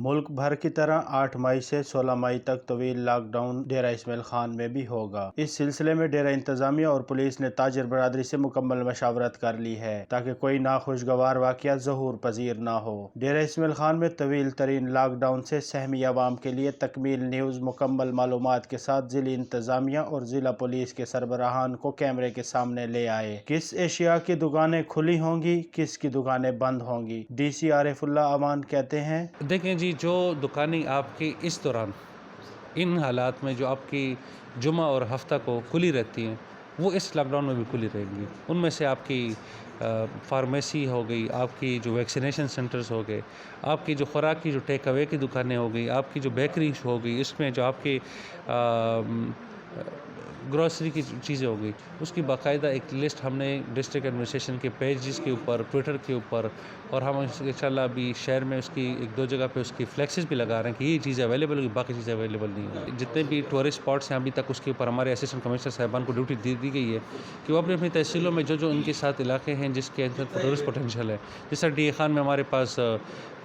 मुल्क भर की तरह 8 मई से 16 मई तक तवील लॉकडाउन डेरा इस्माइल खान में भी होगा। इस सिलसिले में डेरा इंतजामिया और पुलिस ने ताजिर बरादरी से मुकम्मल मशावरत कर ली है ताकि कोई नाखुशगवार वाक़या ज़हूर पजीर ना हो। डेरा इस्माइल खान में तवील तरीन लॉकडाउन से सहमी अवाम के लिए तकमील न्यूज़ मुकम्मल मालूमात के साथ ज़िला इंतजामिया और ज़िला पुलिस के सरबराहान को कैमरे के सामने ले आए। किस एशिया की दुकानें खुली होंगी, किस की दुकानें बंद होंगी, DC आरिफुल्ला अमान कहते हैं। देखें जी, जो दुकानें आपकी इस दौरान इन हालात में जो आपकी जुमा और हफ्ता को खुली रहती हैं वो इस लॉकडाउन में भी खुली रहेंगी। उनमें से आपकी फार्मेसी हो गई, आपकी जो वैक्सीनेशन सेंटर्स हो गए, आपकी जो खुराक की जो टेक अवे की दुकानें हो गई, आपकी जो बेकरी हो गई, इसमें जो आपकी ग्रॉसरी की चीज़ें हो गई, उसकी बाकायदा एक लिस्ट हमने डिस्ट्रिक्ट एडमिनिस्ट्रेशन के पेजेस के ऊपर, ट्विटर के ऊपर, और हम इंशाल्लाह अभी शहर में उसकी 1-2 जगह पे उसकी फ्लैक्सेस भी लगा रहे हैं कि ये चीज़ें अवेलेबल होगी, बाकी चीज़ें अवेलेबल नहीं होगी। जितने भी टूरिस्ट स्पॉट्स हैं अभी तक उसके ऊपर हमारे असिस्टेंट कमिश्नर साहिबान को ड्यूटी दी गई है कि वो अपनी अपनी तहसीलों में जो उनके साथ इलाके हैं जिसके अंदर टूरिस्ट पोटेंशियल है, जैसा DA खान में हमारे पास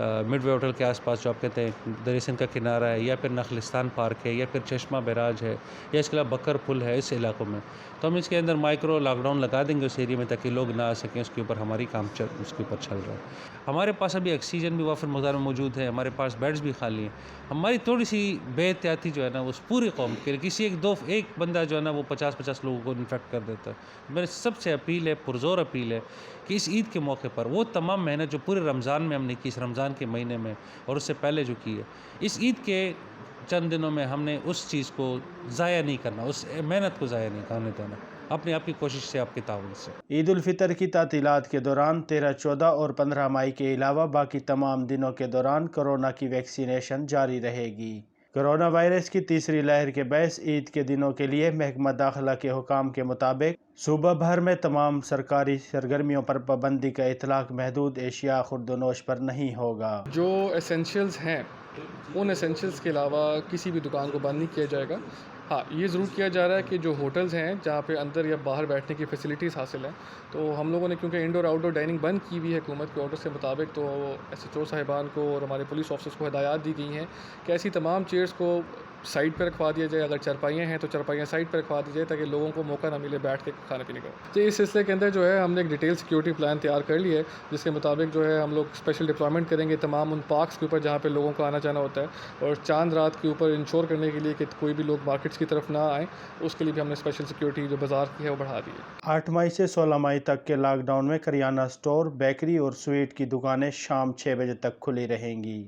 मिडवे होटल के आसपास जो आप कहते हैं दरिया सिंध का किनारा है, या फिर नखलिस्तान पार्क है, या फिर चश्मा बैराज है, या इसके अलावा बकर पुल है, इस इलाकों में तो हम इसके अंदर माइक्रो लॉकडाउन लगा देंगे उस एरिया में ताकि लोग ना आ सकें। उसके ऊपर हमारी काम उसके ऊपर चल रहा है। हमारे पास अभी ऑक्सीजन भी वाफिर मक़दार में मौजूद है, हमारे पास बेड्स भी खाली हैं। हमारी थोड़ी सी बेहतियाती जो है ना उस पूरी कौम के किसी एक बंदा जो है ना वो 50-50 लोगों को इन्फेक्ट कर देता है। मेरी सबसे अपील है, पुरज़ोर अपील है कि इस ईद के मौके पर वो तमाम मेहनत जो पूरे रमज़ान में हमने की, इस रमज़ान के महीने में और उससे पहले जो की है, इस ईद के चंद दिनों में हमने उस चीज़ को ज़ाया नहीं करना, उस मेहनत को ज़ाया नहीं करने देना, अपनी आपकी कोशिश से, आपके ताउन से। ईद उल फितर की तातीलात के दौरान 13, 14 और 15 मई के अलावा बाकी तमाम दिनों के दौरान कोरोना की वैक्सीनेशन जारी रहेगी। कोरोना वायरस की तीसरी लहर के बायस ईद के दिनों के लिए महकमा दाखिला के हुकाम के मुताबिक सूबा भर में तमाम सरकारी सरगर्मियों पर पाबंदी का इतलाक महदूद एशिया खुर्दनोश पर नहीं होगा। जो एसेंशियल्स हैं उन एसेंशियल्स के अलावा किसी भी दुकान को बंद नहीं किया जाएगा। हाँ, ये ज़रूर किया जा रहा है कि जो होटल्स हैं जहाँ पे अंदर या बाहर बैठने की फ़ैसिलिटीज़ हासिल हैं, तो हम लोगों ने क्योंकि इंडोर आउटडोर डाइनिंग बंद की हुई है हुकूमत के ऑर्डर से मुताबिक, तो SHO साहिबान को और हमारे पुलिस ऑफिसर्स को हिदायत दी गई हैं कि ऐसी तमाम चेयर्स को साइड पर रखवा दिया जाए। अगर चारपाइयाँ हैं तो चारपाइयाँ साइड पर रखवा दी जाए ताकि लोगों को मौका ना मिले बैठ के खाने पीने का। तो इस सिलसिले के अंदर जो है हमने एक डिटेल सिक्योरिटी प्लान तैयार कर लिया है, जिसके मुताबिक जो है हम लोग स्पेशल डिप्लॉयमेंट करेंगे तमाम उन पार्क्स के ऊपर जहाँ पे लोगों का आना जाना होता है, और चांद रात के ऊपर इंश्योर करने के लिए कि कोई भी लोग मार्केट्स की तरफ ना आए, उसके लिए भी हमने स्पेशल सिक्योरिटी जो बाजार की है वो बढ़ा दी है। 8 मई से 16 मई तक के लॉकडाउन में करियाना स्टोर, बेकरी और स्वीट की दुकानें शाम 6 बजे तक खुली रहेंगी।